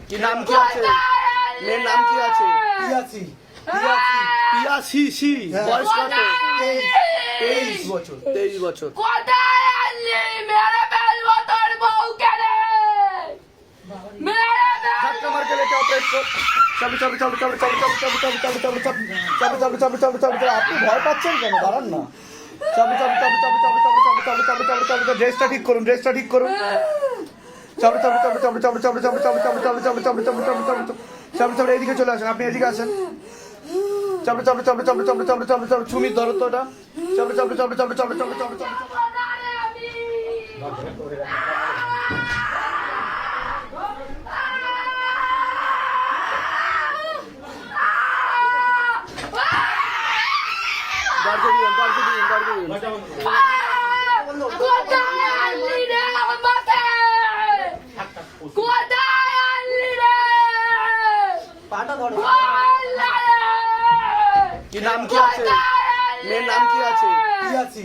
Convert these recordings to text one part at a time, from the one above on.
কি নাম কি আছে? মেয়ের নাম কি আছে? পিয়াসি। বয়স কত? 23 বছর। ধাক্কা মার के लेके आओ प्रेस को। আপনি ভয় পাচ্ছেন কেন? দাঁড়ান না। ড্রেসটা ঠিক করুন। এইদিকে চলে আসেন, আপনি এদিকে আসেন। সুমিত ধরো তো ওটা। কি নাম কি আছে? মেয়ের নাম কি আছে? পিয়াসি।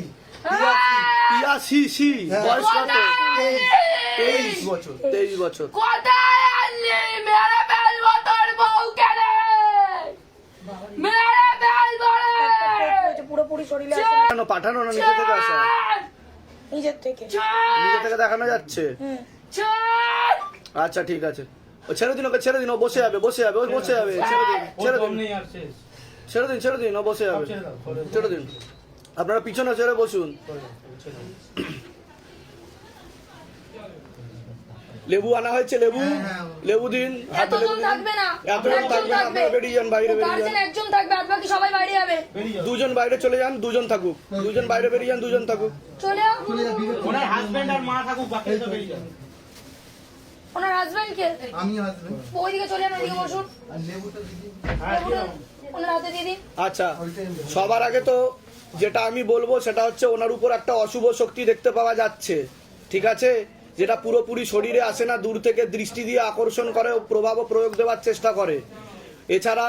বয়স কত? 23 বছর। পাঠানো না নিজে থেকে আসা? নিজের থেকে দেখানো যাচ্ছে। আচ্ছা ঠিক আছে, ছেড়ে দিন, ও বসে যাবে। ছেড়ে দিন, ও বসে যাবে। ছেড়ে দিন, আপনারা পিছনে ছেড়ে বসুন। লেবু আনা হয়েছে, লেবু দিন। হাতে লেবু দিন। এতজন থাকবে না, আপনারা বেরিয়ে যান, বাইরে বেরিয়ে যান। একজন থাকবে, আর বাকি সবাই বাইরে যাবে। দুজন বাইরে চলে যান, দুজন থাকুক। দুজন বাইরে বেরিয়ে যান, দুজন থাকুক। চলে ওনার হাজবেন্ড আর মা থাকুক, বাকি সব বেরিয়ে যান। ওনার হাজবেন্ড কে? আমি হাজবেন্ড। ওইদিকে চলে যান, ওইদিকে বসুন। আর লেবুটা দিদি। ওনার হাতে দিয়ে দিন। আচ্ছা, সবার আগে তো যেটা আমি বলবো সেটা হচ্ছে ওনার উপর একটা অশুভ শক্তি দেখতে পাওয়া যাচ্ছে, ঠিক আছে? যেটা পুরোপুরি শরীরে আসে না, দূর থেকে দৃষ্টি দিয়ে আকর্ষণ করে ও প্রভাব প্রয়োগ দেওয়ার চেষ্টা করে। এছাড়া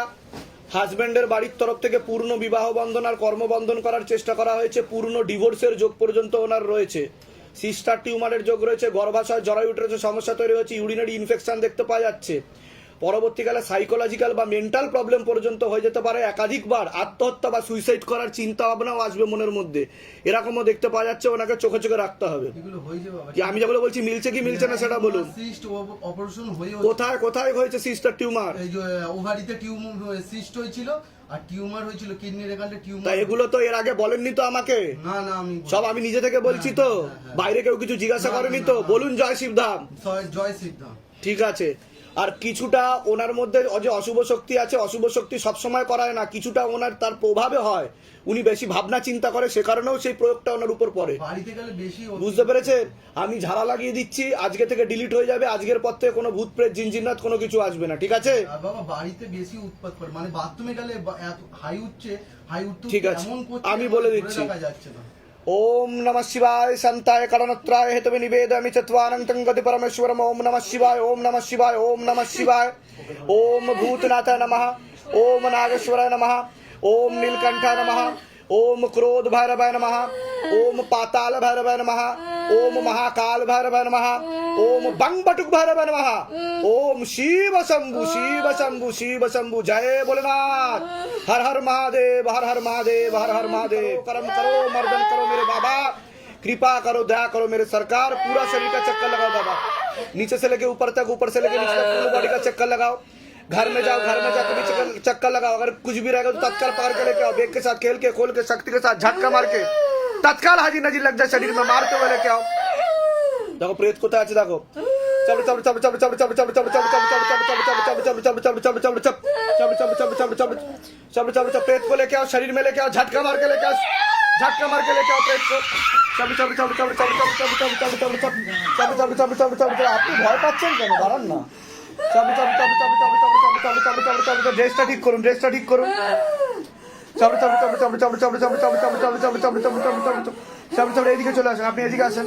হাজব্যান্ডের বাড়ির তরফ থেকে পূর্ণ বিবাহ বন্ধন আর কর্মবন্ধন করার চেষ্টা করা হয়েছে, পূর্ণ ডিভোর্সের যোগ পর্যন্ত ওনার রয়েছে। সিস্টার টিউমারের যোগ রয়েছে, গর্ভাশয় জরায়ু উঠেছে, সমস্যা তৈরি হয়েছে, ইউরিনারি ইনফেকশন দেখতে পাওয়া যাচ্ছে। পরবর্তীকালে সাইকোলজিক্যাল বা মেন্টাল প্রবলেম পর্যন্ত হয়ে যেতে পারে। একাধিকবার আত্মহত্যা বা সুইসাইড করার চিন্তা ভাবনাও আসবে মনের মধ্যে, এরকমও দেখতে পাওয়া যাচ্ছে। ওনাকে চোখে চোখে রাখতে হবে। আমি যেগুলো বলছি মিলছে কি মিলছে না সেটা বলুন। অপারেশন হয়ে কোথায় হয়েছে সিস্টার টিউমার? এই যে ওভারিতে টিউমার সিস্ট হয়েছিল, আর টিউমার হয়েছিল কিডনির এখানে টিউমার। তা এগুলো তো এর আগে বলেননি তো আমাকে? না আমি সব আমি নিজে থেকে বলছি তো, বাইরে কেউ কিছু জিজ্ঞাসা করেনি তো? বলুন জয় শিবধাম। জয় শিবধাম। ঠিক আছে। আর কিছুটা ওনার মধ্যে যে অশুভ শক্তি আছে, অশুভ শক্তি সবসময় করায় না, কিছুটা ওনার তার প্রভাবে হয়। উনি বেশি ভাবনা চিন্তা করে, সে কারণেও সেই প্রয়োগটা ওনার উপর পড়ে। বুঝতে পেরেছেন? আমি ঝাড়া লাগিয়ে দিচ্ছি, আজকে থেকে ডিলিট হয়ে যাবে। আজকের পর থেকে কোনো ভূত প্রেত জিনজিন্নাত কোনো কিছু আসবে না, ঠিক আছে? বাবা বাড়িতে বেশি উৎপাত করে, মানে বাথরুমে গেলে হাই উঠছে, ঠিক আছে, আমি বলে দিচ্ছি। ओम नमः शिवाय संताय करणत्राय हेतवे निवेदयामि चत्वारंतं गति परमेश्वरम। ओम नमः शिवाय, ओम नमः शिवाय, ओम नमः शिवाय। ओम भूतनाथाय नमः, ओम नागेश्वराय नमः, ओम नीलकंठाय नमः, ओम क्रोध भैरवाय नमः, ओम पाताल भैरवाय नमः, ओम महाकाल भैरवाय नमः, ओम बंगबटुक भैरवाय नमः, ओम शिव शंभु शिव शंभु शिव शंभु। जय भोलेनाथ। हर हर महादेव, हर हर महादेव, हर हर महादेव। कर्म करो, मर्दन करो मेरे बाबा, कृपा करो, दया करो मेरे सरकार। पूरा शरीर का चक्कर लगाओ बाबा, नीचे से लेके ऊपर तक, ऊपर से लेके नीचे तक, पूरी बॉडी का चक्कर लगाओ। घर में जाओ, कभी चक्कर लगाओ। अगर कुछ भी रहेगा तो तत्काल पार के लेके आओ। बेग के साथ खेल के, खोल के, शक्ति के साथ झटका मार के तत्काल हाजिर नाजिर लग जाए शरीर में, मारते हुए लेके आओ। देखो प्रेत कोথায় আছে দেখো। प्रेत को लेके आओ, शरीर में लेके आओ, झटका मार के लेके आओ, झटका मार के लेके आओ प्रेत को। আপনি ভয় পাচ্ছেন কেন? দাঁড়ান না। ড্রেসটা ঠিক করুন। এইদিকে চলে আসেন, আপনি এদিকে আসেন।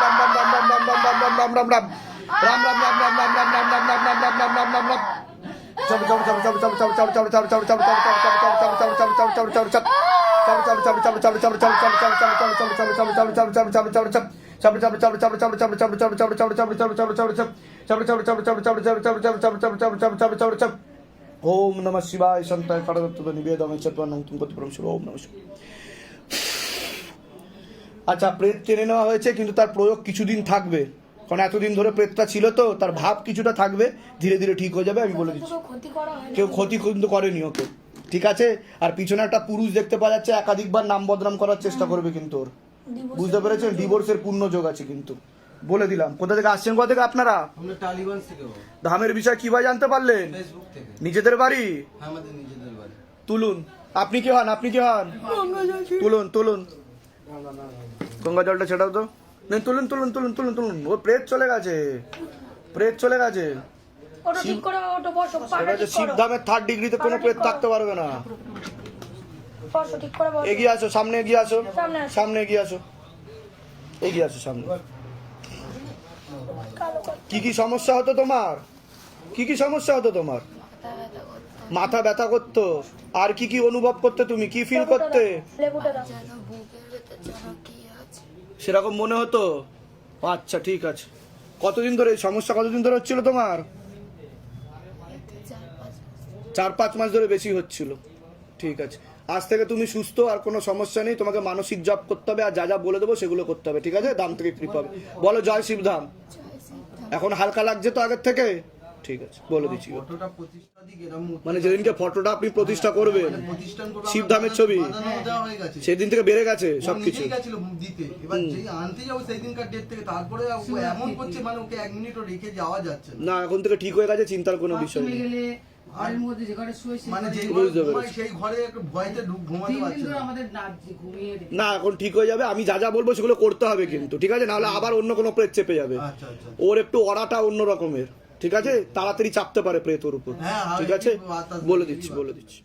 ওম নমঃ শিবায় শান্তায় কারণত্ব নিবেদন চত্বরং তুঙ্গতিপরম শিব ওম নমঃ শিবায়। আচ্ছা, প্রেত টেনে নেওয়া হয়েছে, কিন্তু তার প্রয়োগ কিছুদিন থাকবে, কারণ এতদিন ধরে প্রেতটা ছিল তো, তার ভাব কিছুটা থাকবে, ধীরে ধীরে ঠিক হয়ে যাবে, আমি বলে দিচ্ছি। ক্ষতি করা হয় কেউ ক্ষতি কিন্তু করেনি ওকে, ঠিক আছে? আর পিছনে একটা পুরুষ দেখতে পাওয়া যাচ্ছে, একাধিকবার নাম বদনাম করার চেষ্টা করবে কিন্তু ওর, বুঝতে পেরেছেন? ডিভোর্সের পূর্ণ যোগ আছে কিন্তু, বলে দিলাম। কোথা থেকে আসছেন, কোথা থেকে আপনারা? আমরা টালিগঞ্জ থেকে ধামের বিষয় কিভাবে জানতে পারলেন? ফেসবুক থেকে। নিজেদের বাড়ি? হ্যাঁ, আমাদের নিজেদের বাড়ি। তুলুন। আপনি কি হন? আপনি কি হন? তুলুন তুলুন, গঙ্গা জলটা ছেটাও তো। নেন, তুলুন তুলুন তুলুন তুলুন তুলুন। ও প্রেত চলে গেছে, প্রেত চলে গেছে। ওটা ঠিক করে ওটা বসো, এটা পাটা হচ্ছে ঠিক করো। শিবধামের 3rd ডিগ্রিতে কোনো প্রেত থাকতে পারবে না। বসো, ঠিক করে বসো। এগিয়ে আসো, সামনে এগিয়ে আসো, সামনে আসো। সামনে এগিয়ে আসো, এগিয়ে আসো সামনে। কালো করে। কি কি সমস্যা হতো তোমার? কি কি সমস্যা হতো তোমার? মাথা ব্যথা করতো। আর কি কি অনুভব করতে, তুমি কি ফিল করতে? লেবুটা দাও। যেন বুকের ভেতর যেন কি আছে। সেরকম মনে হতো? আচ্ছা, ঠিক আছে। কতদিন ধরে এই সমস্যা, কতদিন ধরে হচ্ছিল তোমার? 4-5 মাস ধরে বেশি হচ্ছিল। ঠিক আছে, আজ থেকে তুমি সুস্থ, আর কোনো সমস্যা নেই। তোমাকে মানসিক জপ করতে হবে, আর যা যা বলে দেবো সেগুলো করতে হবে, ঠিক আছে? দাম থেকে কৃপা হবে। বলো জয় শিবধাম। এখন হালকা লাগছে তো আগের থেকে? ঠিক আছে, বলে দিচ্ছি। ফটোটা প্রতিষ্ঠা দিক এরকম মানে যেদিনকে ফটোটা আপনি প্রতিষ্ঠা করবেন, প্রতিষ্ঠান করবো, শিবধামের ছবি, বাঁধানো দেওয়া হয়ে গেছে। সেদিন থেকে বেড়ে গেছে ও সবকিছু। নিজেই গেছিল দিতে, এবার যেই আনতে যাবো সেই দিনকার ডেট থেকে, তারপরে ও এমন করছে, মানে ওকে 1 মিনিটও রেখে যাওয়া যাচ্ছে না। না, এখন থেকে ঠিক হয়ে গেছে, চিন্তার কোনো বিষয় বাথরুমে নেই। গেলে ঘরের মধ্যে যে ঘরে শুয়ে মানে যে বুঝতে ঘরে ঘুমাই পেরেছি। সেই ঘরে একটু ভয়তে ঘুমাতে 3 পারছে দিন ধরে না। আমাদের না ঘুমিয়ে রেখে- না এখন ঠিক হয়ে যাবে, আমি যা যা বলবো সেগুলো করতে হবে কিন্তু, ঠিক আছে, নাহলে আবার অন্য কোনো প্রেত চেপে যাবে। আচ্ছা আচ্ছা ওর একটু অরাটা অন্য রকমের, ঠিক আছে, তাড়াতাড়ি চাপতে পারে প্রেত ওর উপর, হ্যাঁ, ঠিক আছে, বাতাস বলে দিচ্ছি, দিচ্ছি বলে দিচ্ছি।